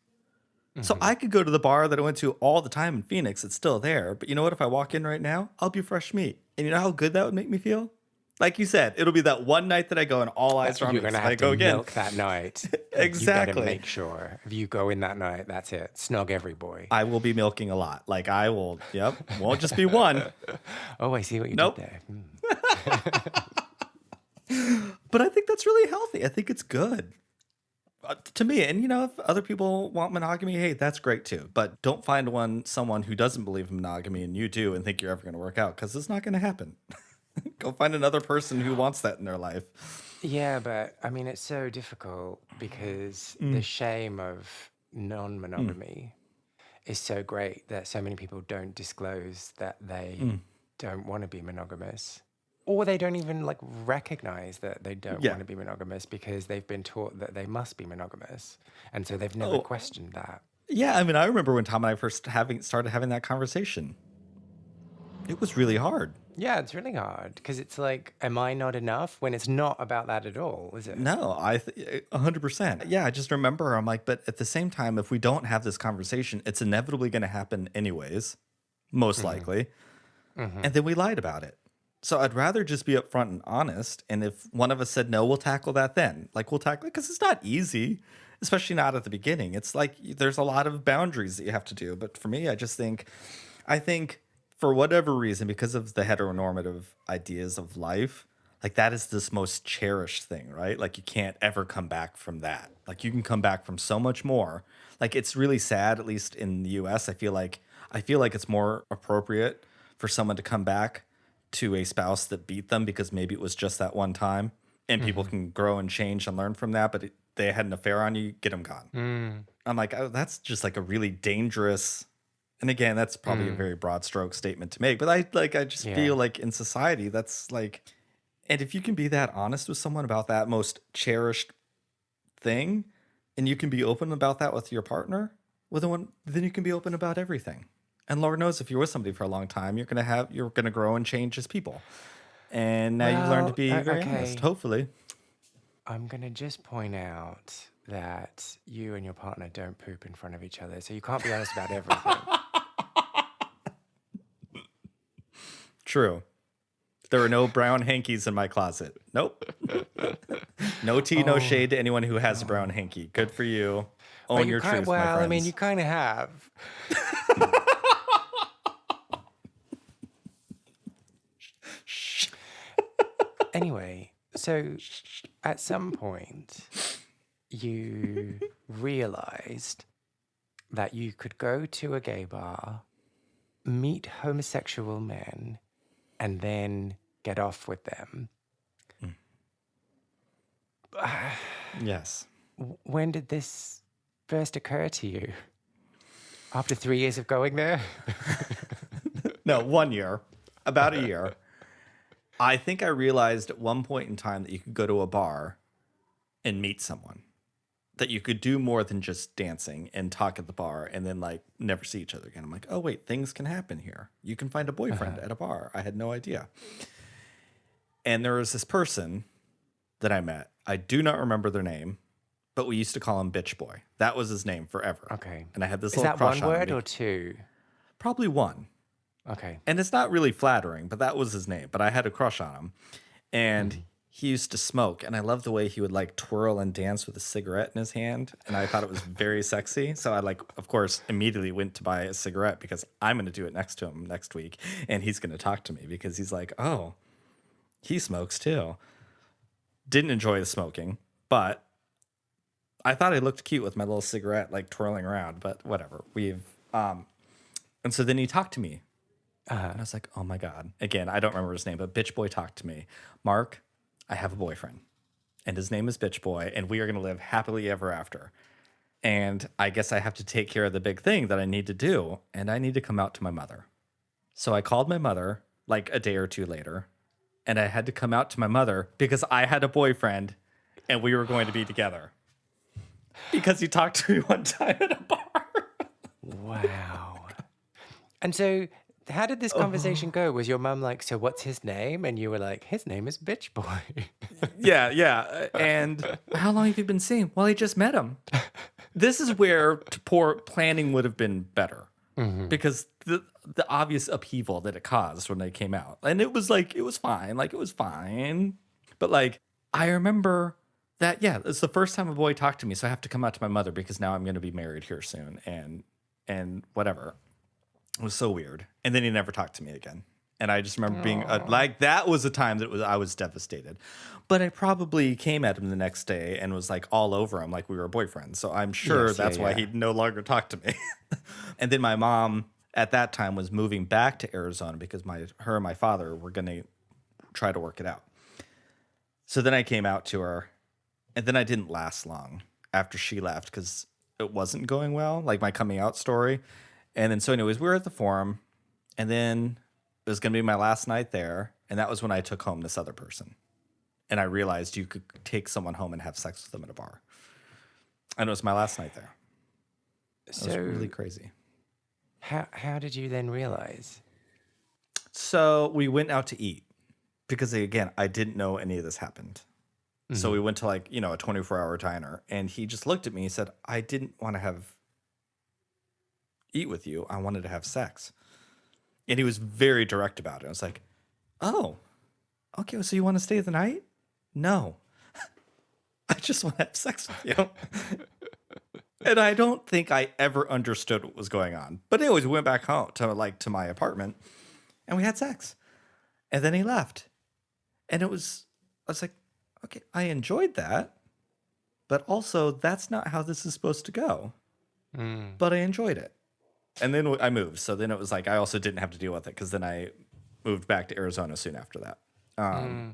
So I could go to the bar that I went to all the time in Phoenix. It's still there. But you know what? If I walk in right now, I'll be fresh meat. And you know how good that would make me feel? Like you said, it'll be that one night that I go and all eyes are on You're me. going to So I have go to again. milk that night. You better Exactly. make sure. If you go in that night, that's it. Snog every boy. I will be milking a lot. Like I will, yep, won't just be one. Oh, I see what you did Nope. there. But I think that's really healthy. I think it's good. To me, and if other people want monogamy, hey, that's great too. But don't find someone who doesn't believe in monogamy and you do and think you're ever going to work out, because it's not going to happen. Go find another person who wants that in their life. Yeah, but I mean, it's so difficult because the shame of non-monogamy is so great that so many people don't disclose that they don't want to be monogamous. Or they don't even like recognize that they don't Yeah. want to be monogamous because they've been taught that they must be monogamous. And so they've never questioned that. Yeah, I mean, I remember when Tom and I first started having that conversation. It was really hard. Yeah, it's really hard because it's like, am I not enough? When it's not about that at all, is it? No, 100%. Yeah, I just remember I'm like, but at the same time, if we don't have this conversation, it's inevitably going to happen anyways, most likely. And then we lied about it. So I'd rather just be upfront and honest. And if one of us said no, we'll tackle that then. Like we'll tackle it because it's not easy, especially not at the beginning. It's like there's a lot of boundaries that you have to do. But for me, I think for whatever reason, because of the heteronormative ideas of life, like that is this most cherished thing, right? Like you can't ever come back from that. Like you can come back from so much more. Like it's really sad, at least in the US, I feel like it's more appropriate for someone to come back to a spouse that beat them because maybe it was just that one time and people can grow and change and learn from that, but they had an affair on you, get them gone. I'm like, oh, that's just like a really dangerous, and again, that's probably a very broad stroke statement to make, but I just feel like in society, that's like, and if you can be that honest with someone about that most cherished thing, and you can be open about that with your partner, then you can be open about everything. And Lord knows if you're with somebody for a long time, you're gonna grow and change as people. And now you've learned to be very honest, hopefully. I'm going to just point out that you and your partner don't poop in front of each other, so you can't be honest about everything. True. There are no brown hankies in my closet. Nope. No tea, no shade to anyone who has a brown hanky. Good for you. Own your truth, my friends. I mean, you kind of have. Anyway, so at some point, you realized that you could go to a gay bar, meet homosexual men, and then get off with them. Yes. When did this first occur to you? After 3 years of going there? No, 1 year. About a year. I think I realized at one point in time that you could go to a bar and meet someone. That you could do more than just dancing and talk at the bar and then like never see each other again. I'm like, oh wait, things can happen here. You can find a boyfriend at a bar. I had no idea. And there was this person that I met. I do not remember their name, but we used to call him Bitch Boy. That was his name forever. Okay. And I had this Is little that crush one on word him. or two? Probably one. Okay. And it's not really flattering, but that was his name. But I had a crush on him. And he used to smoke. And I loved the way he would like twirl and dance with a cigarette in his hand. And I thought it was very sexy. So I of course, immediately went to buy a cigarette because I'm going to do it next to him next week. And he's going to talk to me because he's like, oh, he smokes too. Didn't enjoy the smoking, but I thought I looked cute with my little cigarette like twirling around, but whatever. And so then he talked to me. And I was like, oh my God. Again, I don't remember his name, but Bitch Boy talked to me. Mark, I have a boyfriend. And his name is Bitch Boy, and we are going to live happily ever after. And I guess I have to take care of the big thing that I need to do, and I need to come out to my mother. So I called my mother like a day or two later, and I had to come out to my mother because I had a boyfriend, and we were going to be together. Because he talked to me one time at a bar. Wow. And so how did this conversation go? Was your mum like, so what's his name? And you were like, his name is Bitch Boy. Yeah. And how long have you been seeing? Well, he just met him. This is where poor planning would have been better. because the obvious upheaval that it caused when they came out. And it was like, it was fine. Like, it was fine. But like, I remember that, yeah, it's the first time a boy talked to me. So I have to come out to my mother because now I'm going to be married here soon. And whatever. It was so weird. And then he never talked to me again. And I just remember being like, that was a time that I was devastated. But I probably came at him the next day and was like all over him like we were boyfriends. So I'm sure Yes, that's why he no longer talked to me. And then my mom at that time was moving back to Arizona because her and my father were going to try to work it out. So then I came out to her, and then I didn't last long after she left because it wasn't going well, like my coming out story. And then so anyways, we were at the forum, and then it was going to be my last night there. And that was when I took home this other person. And I realized you could take someone home and have sex with them at a bar. And it was my last night there. It was really crazy. How did you then realize? So we went out to eat because, again, I didn't know any of this happened. So we went to like, a 24-hour diner, and he just looked at me and said, I didn't want to eat with you. I wanted to have sex. And he was very direct about it. I was like, oh, okay. So you want to stay the night? No, I just want to have sex with you. And I don't think I ever understood what was going on. But anyways, we went back home to my apartment, and we had sex. And then he left. And I was like, okay, I enjoyed that. But also, that's not how this is supposed to go. But I enjoyed it. And then I moved. So then it was like, I also didn't have to deal with it because then I moved back to Arizona soon after that.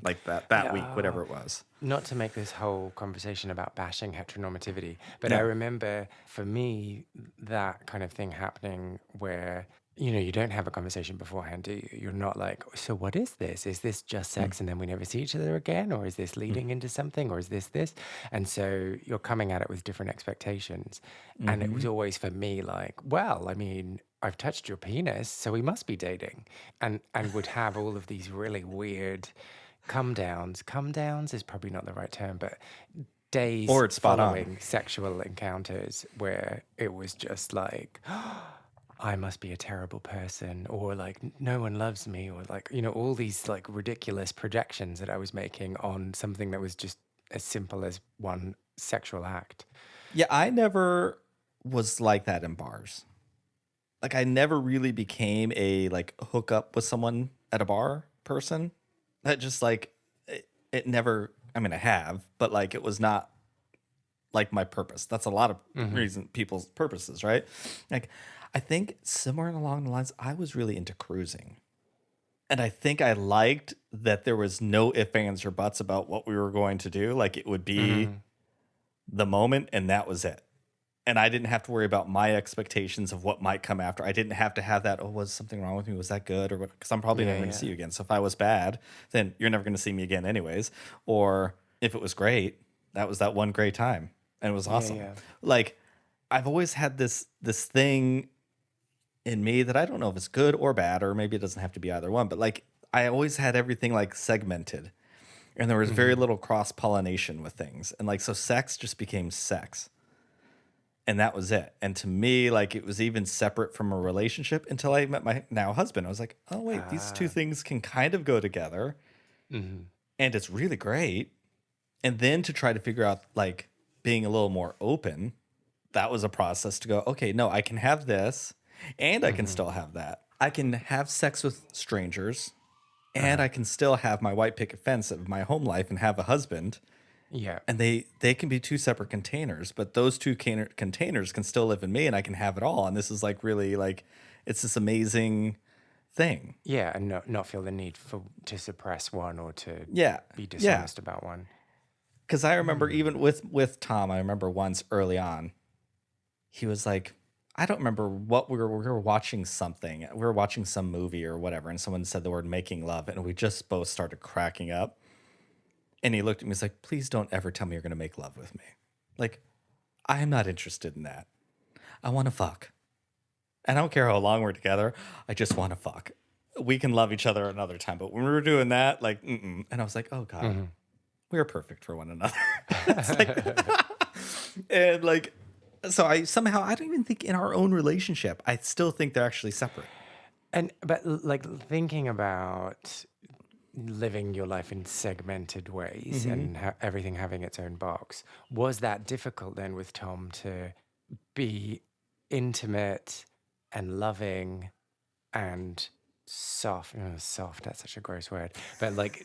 Like that week, whatever it was. Not to make this whole conversation about bashing heteronormativity, but I remember for me that kind of thing happening where, you don't have a conversation beforehand, do you? You're not like, so what is this? Is this just sex and then we never see each other again? Or is this leading into something? Or is this? And so you're coming at it with different expectations. And it was always for me like, well, I mean, I've touched your penis, so we must be dating. And would have all of these really weird come downs. Come downs is probably not the right term, but days Or it's spot on. following sexual encounters where it was just like, I must be a terrible person, or like no one loves me, or like, all these like ridiculous projections that I was making on something that was just as simple as one sexual act. Yeah, I never was like that in bars. Like, I never really became a like hook up with someone at a bar person. That just like it never. I mean, I have, but like it was not like my purpose. That's a lot of people's purposes, right? Like, I think somewhere along the lines, I was really into cruising, and I think I liked that there was no ifs, ands, or buts about what we were going to do. Like, it would be the moment, and that was it. And I didn't have to worry about my expectations of what might come after. I didn't have to have that, was something wrong with me? Was that good? Or what? Because I'm probably never going to see you again. So if I was bad, then you're never going to see me again anyways. Or if it was great, that was that one great time. And it was awesome. Yeah. Like, I've always had this thing in me that I don't know if it's good or bad, or maybe it doesn't have to be either one. But like, I always had everything like segmented. And there was very little cross-pollination with things. And like, so sex just became sex. And that was it. And to me, like, it was even separate from a relationship until I met my now husband. I was like, oh, wait, these two things can kind of go together. And it's really great. And then to try to figure out, like, being a little more open, that was a process to go, okay, no, I can have this and I can still have that. I can have sex with strangers and I can still have my white picket fence of my home life and have a husband. Yeah. And they can be two separate containers, but those two containers can still live in me and I can have it all. And this is like really like, it's this amazing thing. Yeah, and not feel the need to suppress one or to be Yeah. dishonest about one. Because I remember even with Tom, I remember once early on, he was like, I don't remember what we were watching something. We were watching some movie or whatever, and someone said the word making love, and we just both started cracking up. And he looked at me and was like, please don't ever tell me you're going to make love with me. Like, I am not interested in that. I want to fuck. And I don't care how long we're together. I just want to fuck. We can love each other another time. But when we were doing that, like, and I was like, oh, God, we are perfect for one another. It's like, and like, So I don't even think in our own relationship, I still think they're actually separate. But like thinking about living your life in segmented ways and everything having its own box, was that difficult then with Tom to be intimate and loving and soft? Soft, that's such a gross word, but like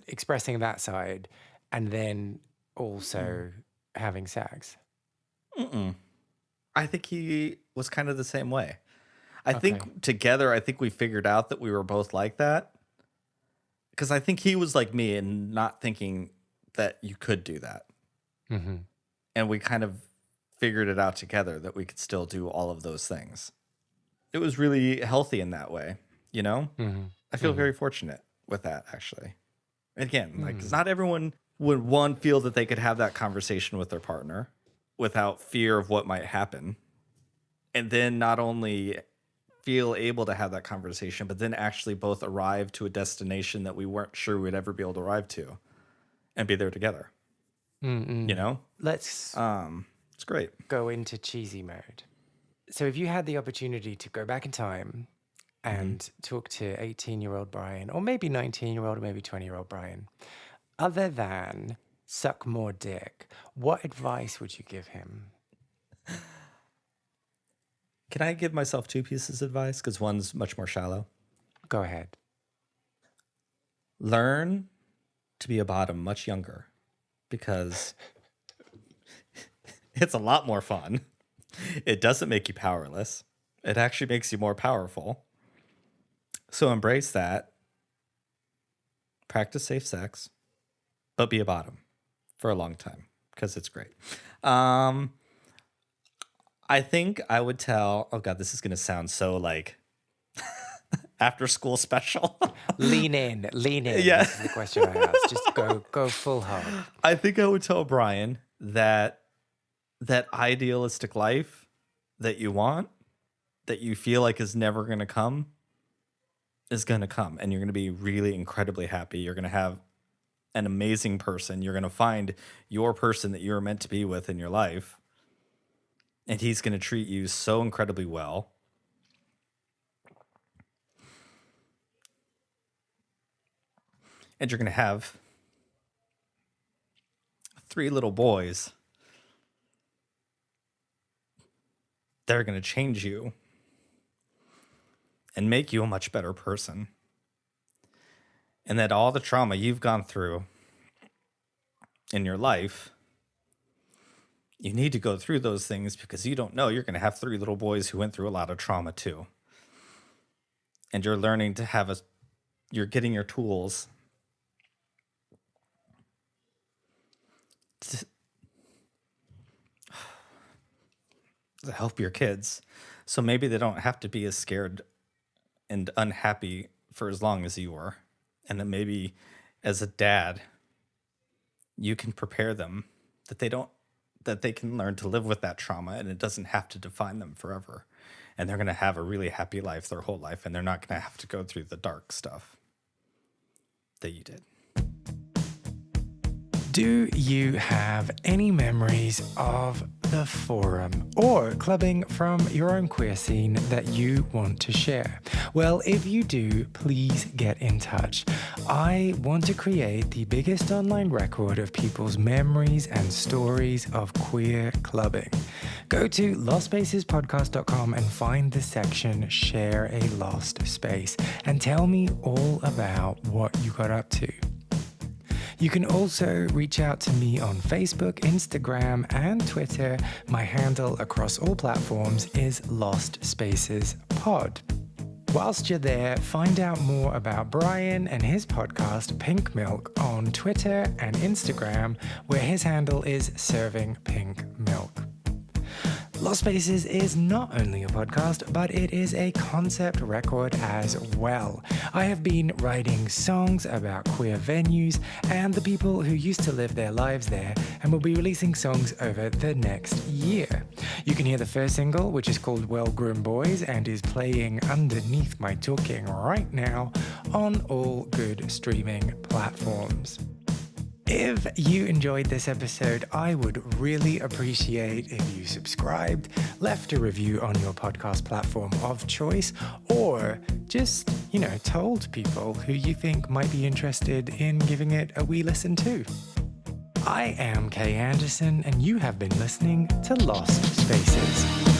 expressing that side and then also having sex. Mm-mm. I think he was kind of the same way. I Okay. think together, I think we figured out that we were both like that. Because I think he was like me and not thinking that you could do that. Mm-hmm. And we kind of figured it out together that we could still do all of those things. It was really healthy in that way, you know? Mm-hmm. I feel Mm-hmm. very fortunate with that, actually. Again, like, 'cause Mm. not everyone would, one, feel that they could have that conversation with their partner without fear of what might happen. And then not only feel able to have that conversation, but then actually both arrive to a destination that we weren't sure we'd ever be able to arrive to and be there together. You Mm-mm. know? Let's It's great. go into cheesy mode. So if you had the opportunity to go back in time Hmm. and talk to 18-year-old Bryan, or maybe 19-year-old, or maybe 20-year-old Bryan, other than suck more dick, what advice would you give him? Can I give myself two pieces of advice? Because one's much more shallow. Go ahead. Learn to be a bottom much younger because it's a lot more fun. It doesn't make you powerless. It actually makes you more powerful. So embrace that. Practice safe sex, but be a bottom for a long time because it's great. Um, I think I would tell, oh God, this is going to sound so like after school special. Lean in, lean in. Yeah. This is the question I asked. Just go full hog. I think I would tell Bryan that that idealistic life that you want, that you feel like is never going to come, is going to come. And you're going to be really incredibly happy. You're going to have an amazing person. You're going to find your person that you're meant to be with in your life. And he's going to treat you so incredibly well. And you're going to have 3 little boys that are going to change you and make you a much better person. And that all the trauma you've gone through in your life, you need to go through those things because you don't know you're going to have 3 little boys who went through a lot of trauma too. And you're learning to have you're getting your tools to help your kids. So maybe they don't have to be as scared and unhappy for as long as you were. And then maybe as a dad, you can prepare them that they can learn to live with that trauma and it doesn't have to define them forever. And they're going to have a really happy life their whole life. And they're not going to have to go through the dark stuff that you did. Do you have any memories of the forum or clubbing from your own queer scene that you want to share? Well, if you do, please get in touch. I want to create the biggest online record of people's memories and stories of queer clubbing. Go to lostspacespodcast.com and find the section Share a Lost Space and tell me all about what you got up to. You can also reach out to me on Facebook, Instagram, and Twitter. My handle across all platforms is Lost Spaces Pod. Whilst you're there, find out more about Bryan and his podcast, Pink Milk, on Twitter and Instagram, where his handle is Serving Pink Milk. Lost Spaces is not only a podcast, but it is a concept record as well. I have been writing songs about queer venues and the people who used to live their lives there, and will be releasing songs over the next year. You can hear the first single, which is called Well Groomed Boys and is playing underneath my talking right now on all good streaming platforms. If you enjoyed this episode, I would really appreciate if you subscribed, left a review on your podcast platform of choice, or just, told people who you think might be interested in giving it a wee listen too. I am Kay Anderson, and you have been listening to Lost Spaces.